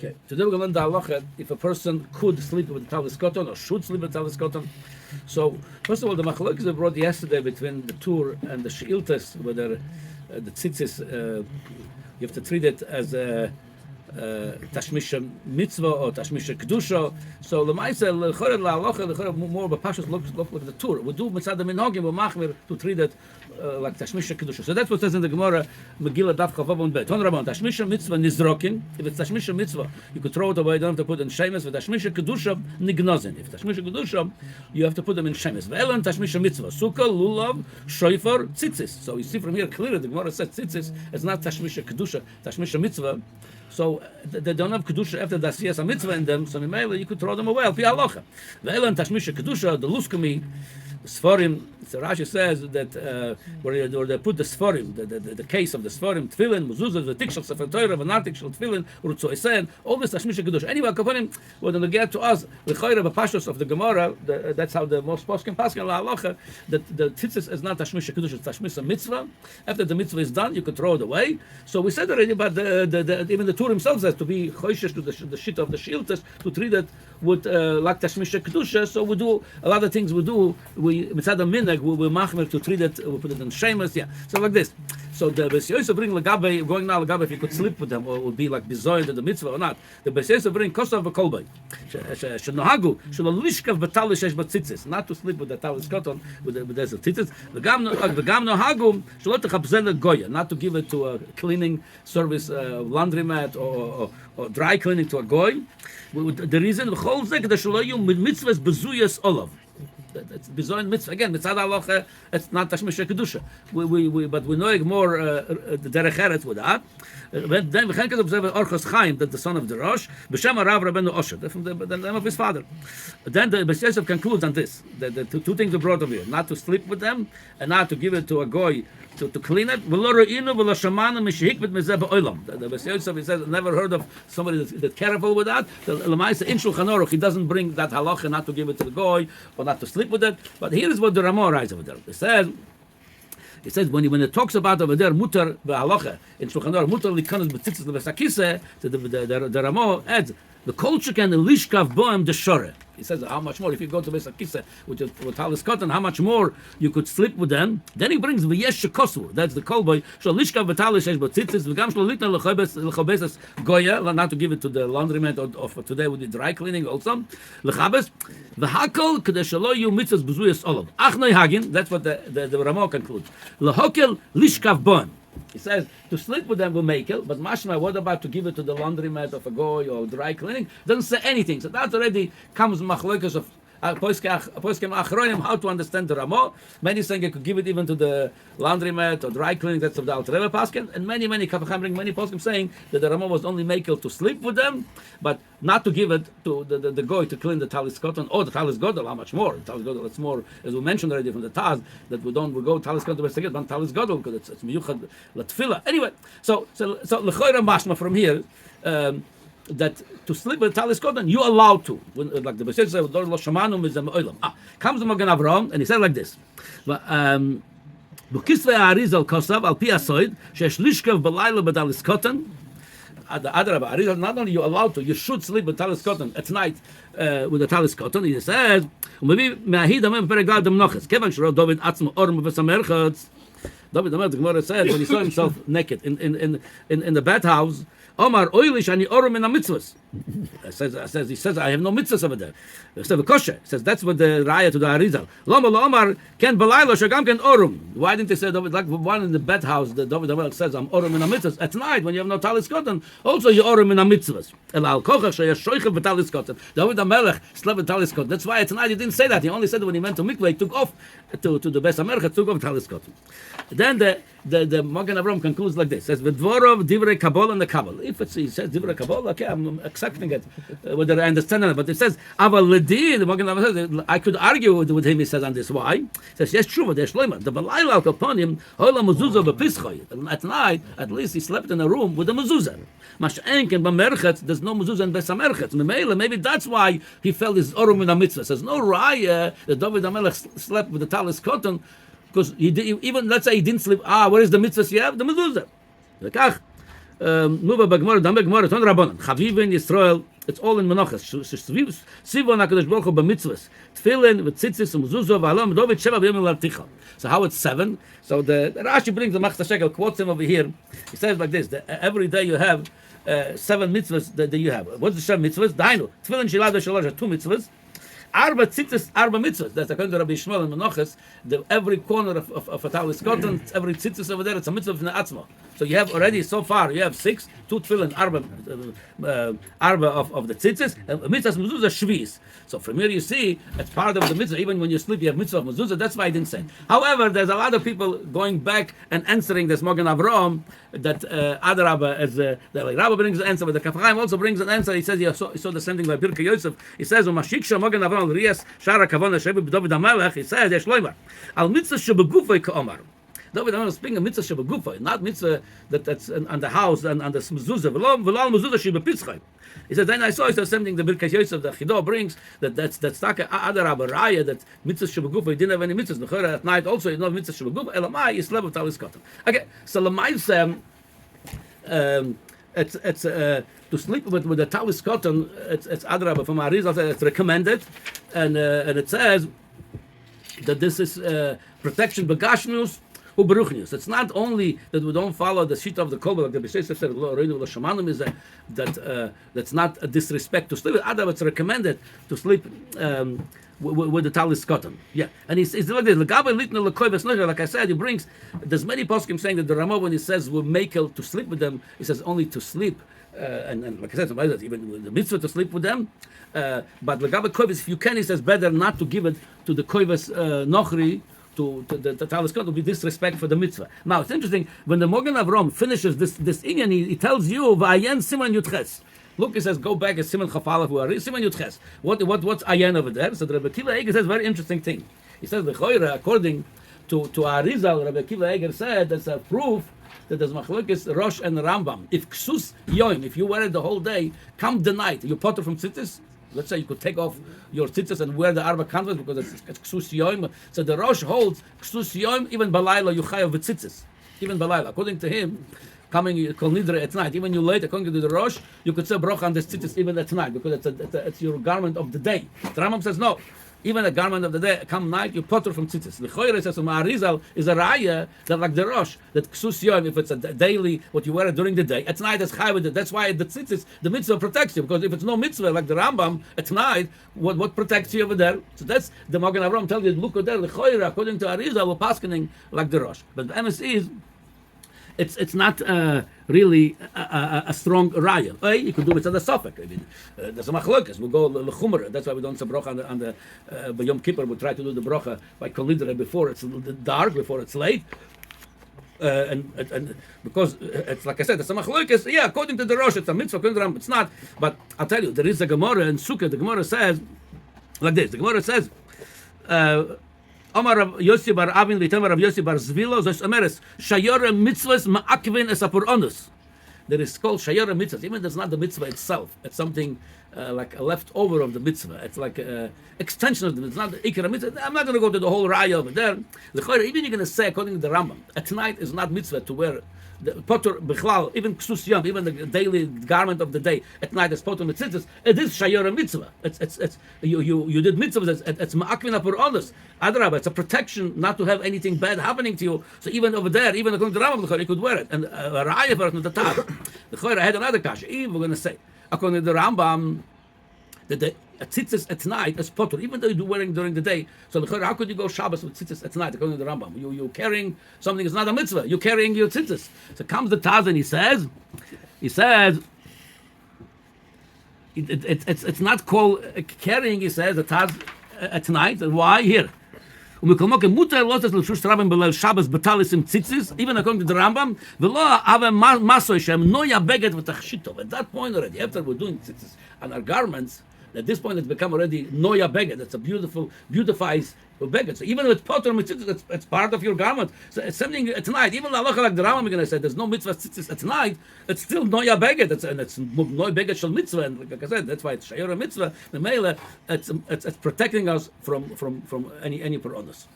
Okay, today we're going to learn the halacha if a person could sleep with the talis katan or should sleep with the talis katan. So, first of all, the machlokes we brought yesterday between the Tur and the Sheiltas, whether the tzitzis, you have to treat it as a tashmisha mitzvah or tashmisha kedusha. So lemaisa lechorad lahalacha lechorad more of a pashas look like the Tur. We do mitzad the minhagim we machmir to treat it like tashmisha kedusha. So that's what it says in the Gemara Megillah Daf Chavav on Bet. Ton Rabban tashmisha mitzvah nizrokin. If it's tashmisha mitzvah, you could throw it away. You don't have to put it in shemes. With tashmisha kedusha nignozin. If tashmisha kedusha, you have to put them in shemes. Ve'elan tashmisha mitzvah sukkah lulav shofar tzitzis. So you see from here clearly the Gemara says tzitzis is not tashmisha kedusha, tashmisha mitzvah. So they don't have kedusha after the asiyas mitzvah in them. So maybe you could throw them away. Al pi halacha. Ve'elan tashmisha kedusha the luskami Sforim, so Rashi says that where they put the Sforim, the case of the Sforim, Tefillin, Mezuzah, the Tikshal Sefer Torah, the Tikshal Tefillin, Urutzoisen, all this Tashmisha Kedush. Anyway, Kapanim, when they get to us, the Chayra B'Pashos of the Gemara, that's how the most poskim la halacha, that the tzitzis is not Tashmisha Kedush, it's Tashmisha Mitzvah. After the mitzvah is done, you can throw it away. So we said already, but even the Tur himself says to be choishish to the shit of the shiltas, to treat it with like Tashmisha Kedusha. So we do a lot of things. We mitzad the minhag we machmer to treat it. We put it in shemus. Yeah. So like this. So the Beis Yosef bring lagabe going now lagabe if you could sleep with them or would be like bizoyin to the mitzvah or not. The Beis Yosef bring kosav v'kolbay. Shenohagu shelo lishkav b'talis shesh b'tzitzis. Not to sleep with the talis katan with the tzitzis. V'gam nohagu shelo techabzel goya. Not to give it to a cleaning service, laundromat or dry cleaning to a goy. The reason the whole thing the shloyu mitzvah is bezuyas olav. It's bizoyin mitzvah again. Mitzad halacha, it's not tashmisha kedusha. But we know more the derech eretz with that. Then we can observe Orchos Chaim, that the son of the Rosh, b'shem Rav Rabbeinu Osher, from the name of his father. Then the Beis Yosef concludes on this: that the two things are brought over here: not to sleep with them, and not to give it to a goy to clean it. The Beis Yosef, he says, never heard of somebody that's careful with that. The Lamaisa in Shulchan Aruch, he doesn't bring that halacha not to give it to the goy or not to sleep with it. But here is what the Ramah writes over there. It says when it talks about over there mutar v'halacha in Shulchan Aruch mutar likanos b'tzitzis lebesakise, the Ramah adds the culture can lishkav boem the shore. He says how much more if you go to besakise with talis katan, how much more you could sleep with them. Then he brings v'yesh shekosur. That's the kolboy. So lishkav v'talis shesh b'tzitzis v'gam shlo litna lechabes goya, not to give it to the laundromat or for today with the dry cleaning also lechabes v'hakol kadesh shelo yu mitzvos bezuyas olav. Achnei hagin. That's what the Ramah concludes. Lehokel lishkav boem. He says to sleep with them will make it, but mashma, what about to give it to the laundromat of a goy or dry cleaning? Doesn't say anything. So that already comes machlokas of poskim achronim how to understand the Ramah. Many saying you could give it even to the laundromat or dry cleaning. That's of the Alter Rebbe paskin, and many kafacham bring many poskim saying that the Ramah was only makel to sleep with them, but not to give it to the goy to clean the talis katan or the talis godel. How much more? The talis godel, it's more, as we mentioned already from the Taz, that we go talis katan to get, but talis godel because it's miyuchad latfila. Anyway, so lechoira mashma from here. That to sleep with talis katan, you allowed to. Like the Beis Yosef said, lo shamanu mizem olam. Comes the Magen Avraham, and he said like this. B'kisvei ha'arizal kosav al pi hasoid shesh lishkav b'layla b'talis katan. The other Arizal, not only you allowed to, you should sleep with talis katan at night with the talis katan. He says, maybe me'ahid amem peregad demnoches. Kevan shro David atzmo orm v'samerchatz. David the Gemara said when he saw himself naked in the bathhouse. Omar oilish ani orum in a mitzvahs. He says I have no mitzvahs over there. He says that's what the raya to the Arizal. Lama Omar ken belayla shagam ken orum. Why didn't they say like one in the bed house? The David Melech says I'm orum in a mitzvahs at night when you have no talis katan. Also you orum in a mitzvahs. El al kochach sheyesh shoichev b'talis katan. David Melech slept with talis katan. That's why at night he didn't say that. He only said that when he went to mikveh he took off to the Beis HaMerchet, took off talis katan. Then the Magen Avraham concludes like this: says v'dvorov divrei kabbalah and the kabbalah. If he says divrei kabbalah, okay, I'm accepting it, whether I understand it. But it says aval ledin. The Magen Avraham says I could argue with him. He says on this. Why? He says yes, true. There's shloimer. The belayla al kaponim hola mezuzah b'pischoi. At night, at least he slept in a room with a mezuzah. Mash'enken b'merchet. There's no mezuzah in Beis HaMerchet. Maybe that's why he felt his orum in a mitzvah. Says no raya that David HaMelech slept with the talis katan. Because even let's say he didn't sleep. What is the mitzvah you have? The mezuzah. Nuva Bagmor, Dame Gmor, Ton Rabbanon. Chavivin Yisrael, it's all in Menachas. Sivon HaKadosh Baruch Hu b'mitzvahs. Tefillin, v'tzitzis, v'mezuzah, v'alam, v'dovet sheva v'yom l'articha. So how it's 7? So the Rashi brings the Machzah Shekel, quotes him over here. He says like this, every day you have 7 mitzvahs that you have. What's the 7 mitzvahs? Dainu, Tefillin, Shilad, Shalosh, 2 mitzvahs. Arba tzitzis, arba mitzvahs. That's according to Rabbi Shmuel and Menachas. Every corner of a talit katan, every tzitzis over there, it's a mitzvah from the atzma. So you have already so far, you have 6, 2 tefillin, arba of the tzitzis, and mitzvahs mezuzah shviz. So from here you see, it's part of the mitzvah. Even when you sleep, you have mitzvah of mezuzah. That's why I didn't say. However, there's a lot of people going back and answering this Mogen Avraham that Adarabba, as the Rabbi brings the answer, but the Kaf Chaim also brings an answer. He says he saw the same thing by Birkei Yosef. He says, "Umashikshah Mogen Avraham Rias Shara Kavana Shebi B'David HaMelech." He says, "Yesh loymar al mitzvah shebegufay ka'omar." David HaMelech is speaking a mitzvah shebegufay, not mitzvah that's on the house and on the mezuzah. V'lo mezuzah shebepitzchay. He says, then I saw the same thing the Birkei Yosef, the Chido brings, that's taka Adarabba Raya, that mitzvah shebegufay, he didn't have any mitzvahs. Nechora at night also, you know mitzvah shebegufay, elamai, is level talis katan. Okay, so Lamaisem, it's to sleep with the talis katan, it's Adarabba from Arizal, it's recommended, and it says that this is protection begashmius uberuchnius. It's not only that we don't follow the sheet of the Kolba, like the B'Shesef said, is that's not a disrespect to sleep. Other it's recommended to sleep with the talis katan. Yeah, and he's like this. Like I said, he brings. There's many poskim saying that the Ramah, when he says we make to sleep with them, he says only to sleep. And like I said, somebody says even the mitzvah to sleep with them. But Lagabe kovis, if you can, he says better not to give it to the kovis nochri. To the talis katan will be disrespect for the mitzvah. Now it's interesting when the Mogen Avraham finishes this inyan, he tells you va'ayen siman yutches. Look, he says go back at siman chafalav siman yutches. What's ayen over there? So the Rebbe Akiva Eiger says very interesting thing. He says the choira according to Arizal, Rebbe Akiva Eiger said that's a proof that there's machlokes Rosh and Rambam. If ksus yoim, if you wear it the whole day, come the night, you potter from tzitzis. Let's say you could take off your tzitzis and wear the arba canvas because it's ksus yoim. So the Rosh holds ksus yoim even balayla you chayav v'tzitzis. Even balayla. According to him, coming kol nidre at night. Even you late, according to the Rosh, you could say brocha on the tzitzis even at night because it's your garment of the day. The Rambam says no. Even a garment of the day, come night, you potter from tzitzis. The Choyre says, Arizal is a raya that like the Rosh, that ksus yom, if it's a daily, what you wear during the day, at night it's high with it. That's why the tzitzis, the mitzvah protects you, because if it's no mitzvah, like the Rambam, at night, what protects you over there? So that's, the Mogen Avraham tells you, look there, the Choyre, according to Arizal, we're paskening like the Rosh. But the MS is, it's not really a strong raya. You could do it at the suffix. I mean, there's a machlokes. We go lechumer. That's why we don't say brocha on the by Yom Kippur. We try to do the brocha by kol nidre before it's dark, before it's late. And because it's like I said, it's a machlokes. Yeah, according to the Rosh, it's a mitzvah. According to the Rambam, it's not. But I'll tell you, there is a Gemara in Sukkah. The Gemara says like this. The Gemara says. Omar Rav Yossi bar Avin litem Rav Yossi bar Zvilo zos omeres shayore mitzvahs ma'akvin es apuronus. There is called shayore mitzvahs. Even that's not the mitzvah itself. It's something like a leftover of the mitzvah. It's like an extension of the mitzvah. It's not the ikra mitzvah. I'm not going to go to the whole raya over there. Even you're going to say, according to the Rambam, at night is not mitzvah to wear the potter bichlal, even ksus yom, even the daily garment of the day at night is potter mitzitzis. It is shayora mitzvah. It's you did mitzvah. It's ma'akvin apur onus. Adrabah, it's a protection not to have anything bad happening to you. So even over there, even according to the Rambam, you could wear it. And a raya for it not the tar. I had another kasha. Even we're going to say, according to the Rambam, that the tzitzis at night is potter, even though you do wearing during the day. So how could you go Shabbos with tzitzis at night? According to the Rambam, you're carrying something. It's not a mitzvah. You're carrying your tzitzis. So comes the Taz and he says, it's not called carrying. He says the Taz at night. And why here? Even according to the Rambam, at that point already, after we're doing tzitzis on our garments, at this point it's become already noya beged. It's a beautifies beged. So even with potter mitzvah, it's part of your garment. So it's something at night. Even halacha like the Rambam, we're going to say there's no mitzvah tzitzis at night. It's still noya beged. It's noy beged shel mitzvah. And like I said, that's why it's shayora mitzvah. The mele, it's protecting us from any peronos.